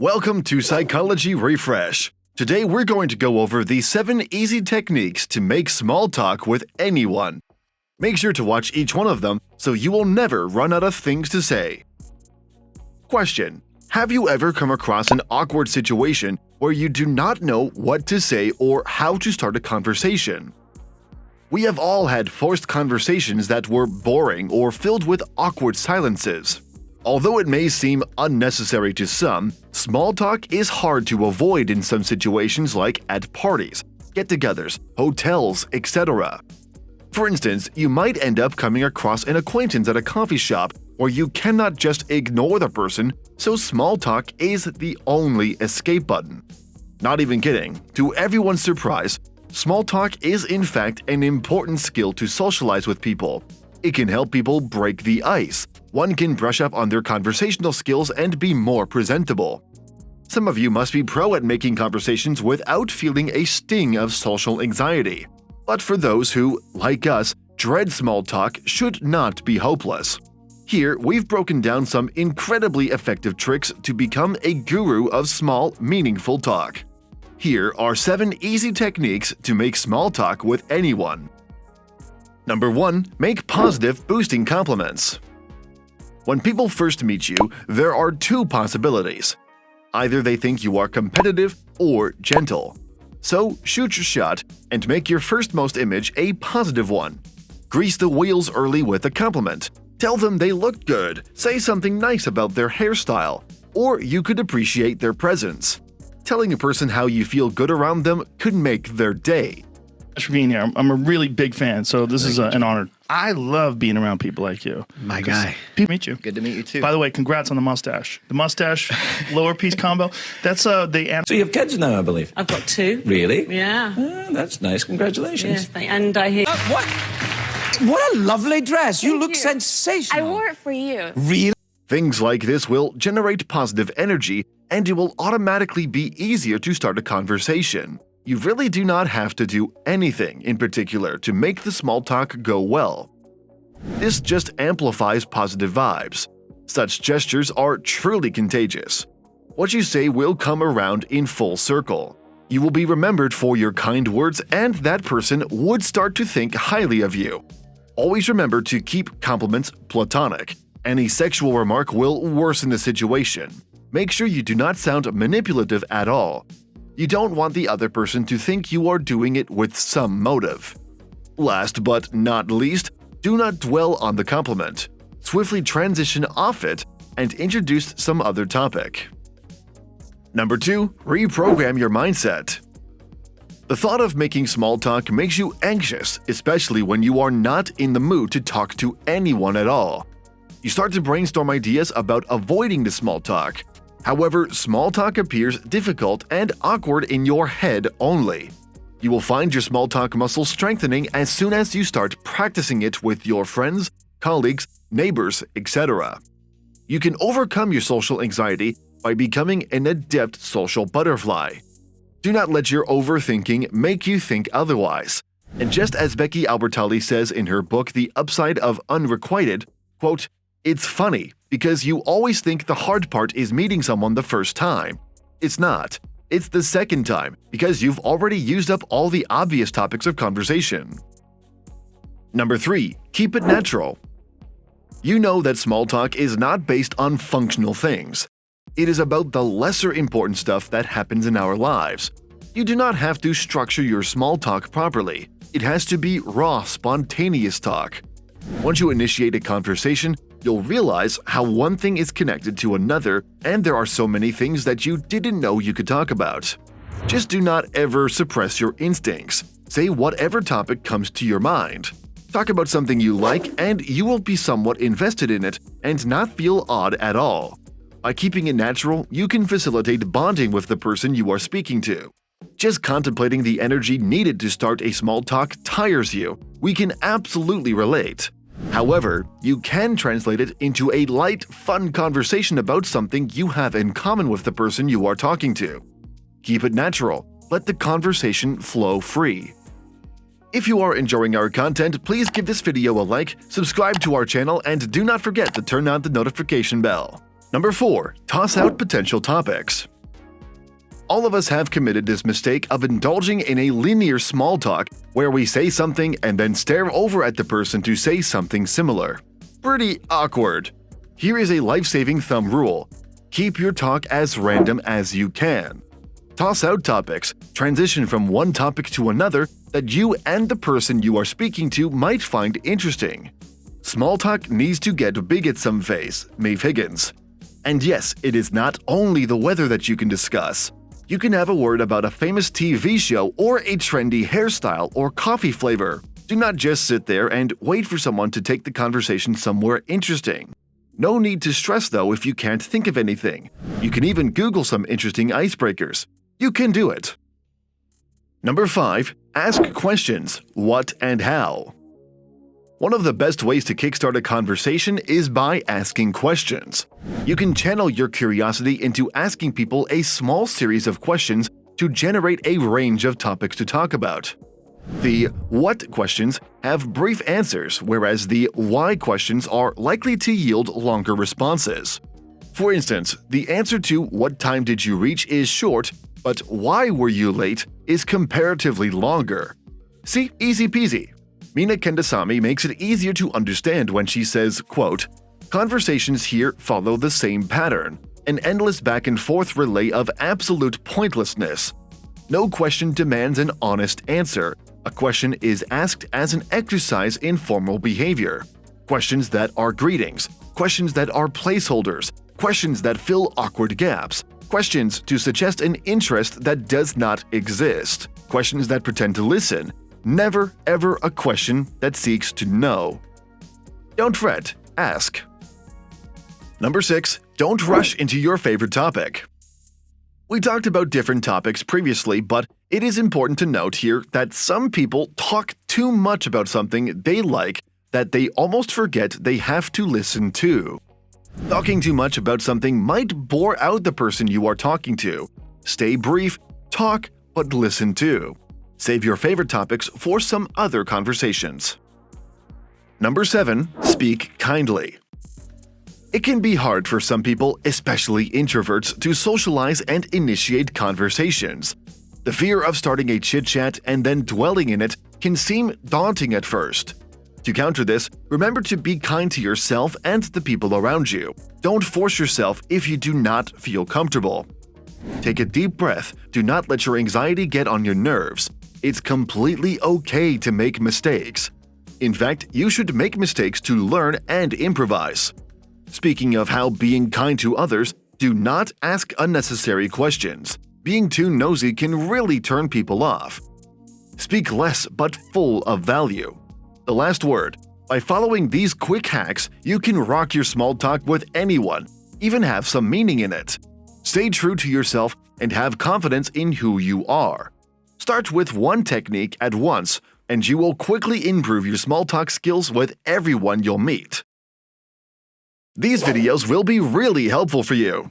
Welcome to Psychology Refresh. Today we're going to go over the 7 easy techniques to make small talk with anyone. Make sure to watch each one of them so you will never run out of things to say. Question: have you ever come across an awkward situation where you do not know what to say or how to start a conversation? We have all had forced conversations that were boring or filled with awkward silences. Although it may seem unnecessary to some, small talk is hard to avoid in some situations like at parties, get-togethers, hotels, etc. For instance, you might end up coming across an acquaintance at a coffee shop where you cannot just ignore the person, so small talk is the only escape button. Not even kidding, to everyone's surprise, small talk is in fact an important skill to socialize with people. It can help people break the ice. One can brush up on their conversational skills and be more presentable. Some of you must be pro at making conversations without feeling a sting of social anxiety. But for those who, like us, dread small talk should not be hopeless. Here, we've broken down some incredibly effective tricks to become a guru of small, meaningful talk. Here are 7 easy techniques to make small talk with anyone. Number 1. Make positive, boosting compliments. When people first meet you, there are 2 possibilities. Either they think you are competitive or gentle. So shoot your shot and make your firstmost image a positive one. Grease the wheels early with a compliment. Tell them they look good, say something nice about their hairstyle, or you could appreciate their presence. Telling a person how you feel good around them could make their day. Thanks for being here. I'm a really big fan, so this is an honor. I love being around people like you. My guy. People meet you. Good to meet you too. By the way, congrats on the mustache. The mustache, lower piece combo. That's the. So you have kids now, I believe. I've got 2. Really? Yeah. Ah, that's nice. Congratulations. Yes, and I hear. What a lovely dress. You look sensational. I wore it for you. Really? Things like this will generate positive energy, and it will automatically be easier to start a conversation. You really do not have to do anything in particular to make the small talk go well. This just amplifies positive vibes. Such gestures are truly contagious. What you say will come around in full circle. You will be remembered for your kind words, and that person would start to think highly of you. Always remember to keep compliments platonic. Any sexual remark will worsen the situation. Make sure you do not sound manipulative at all. You don't want the other person to think you are doing it with some motive. Last but not least, do not dwell on the compliment. Swiftly transition off it and introduce some other topic. Number 2. Reprogram your mindset. The thought of making small talk makes you anxious, especially when you are not in the mood to talk to anyone at all. You start to brainstorm ideas about avoiding the small talk. However, small talk appears difficult and awkward in your head only. You will find your small talk muscle strengthening as soon as you start practicing it with your friends, colleagues, neighbors, etc. You can overcome your social anxiety by becoming an adept social butterfly. Do not let your overthinking make you think otherwise. And just as Becky Albertalli says in her book The Upside of Unrequited, quote, "It's funny because you always think the hard part is meeting someone the first time. It's not. It's the second time because you've already used up all the obvious topics of conversation." Number 3. Keep it natural. You know that small talk is not based on functional things. It is about the lesser important stuff that happens in our lives. You do not have to structure your small talk properly. It has to be raw, spontaneous talk. Once you initiate a conversation, you'll realize how one thing is connected to another, and there are so many things that you didn't know you could talk about. Just do not ever suppress your instincts. Say whatever topic comes to your mind. Talk about something you like, and you will be somewhat invested in it and not feel odd at all. By keeping it natural, you can facilitate bonding with the person you are speaking to. Just contemplating the energy needed to start a small talk tires you. We can absolutely relate. However, you can translate it into a light, fun conversation about something you have in common with the person you are talking to. Keep it natural. Let the conversation flow free. If you are enjoying our content, please give this video a like, subscribe to our channel, and do not forget to turn on the notification bell. Number 4. Toss out potential topics. All of us have committed this mistake of indulging in a linear small talk where we say something and then stare over at the person to say something similar. Pretty awkward. Here is a life-saving thumb rule. Keep your talk as random as you can. Toss out topics, transition from one topic to another that you and the person you are speaking to might find interesting. Small talk needs to get big at some phase, Maeve Higgins. And yes, it is not only the weather that you can discuss. You can have a word about a famous TV show or a trendy hairstyle or coffee flavor. Do not just sit there and wait for someone to take the conversation somewhere interesting. No need to stress though if you can't think of anything. You can even Google some interesting icebreakers. You can do it. Number 5. Ask questions. What and how? One of the best ways to kickstart a conversation is by asking questions. You can channel your curiosity into asking people a small series of questions to generate a range of topics to talk about. The what questions have brief answers, whereas the why questions are likely to yield longer responses. For instance, the answer to what time did you reach is short, but why were you late is comparatively longer. See, easy peasy. Mina Kendasamy makes it easier to understand when she says, quote, "Conversations here follow the same pattern, an endless back and forth relay of absolute pointlessness. No question demands an honest answer. A question is asked as an exercise in formal behavior. Questions that are greetings, questions that are placeholders, questions that fill awkward gaps, questions to suggest an interest that does not exist, questions that pretend to listen. Never ever a question that seeks to know. Don't fret, ask." Number 6. Don't rush into your favorite topic. We talked about different topics previously, but it is important to note here that some people talk too much about something they like that they almost forget they have to listen to. Talking too much about something might bore out the person you are talking to. Stay brief, talk, but listen too. Save your favorite topics for some other conversations. Number 7. Speak kindly. It can be hard for some people, especially introverts, to socialize and initiate conversations. The fear of starting a chit-chat and then dwelling in it can seem daunting at first. To counter this, remember to be kind to yourself and the people around you. Don't force yourself if you do not feel comfortable. Take a deep breath. Do not let your anxiety get on your nerves. It's completely okay to make mistakes. In fact, you should make mistakes to learn and improvise. Speaking of how being kind to others, do not ask unnecessary questions. Being too nosy can really turn people off. Speak less but full of value. The last word. By following these quick hacks, you can rock your small talk with anyone, even have some meaning in it. Stay true to yourself and have confidence in who you are. Start with one technique at once, and you will quickly improve your small talk skills with everyone you'll meet. These videos will be really helpful for you.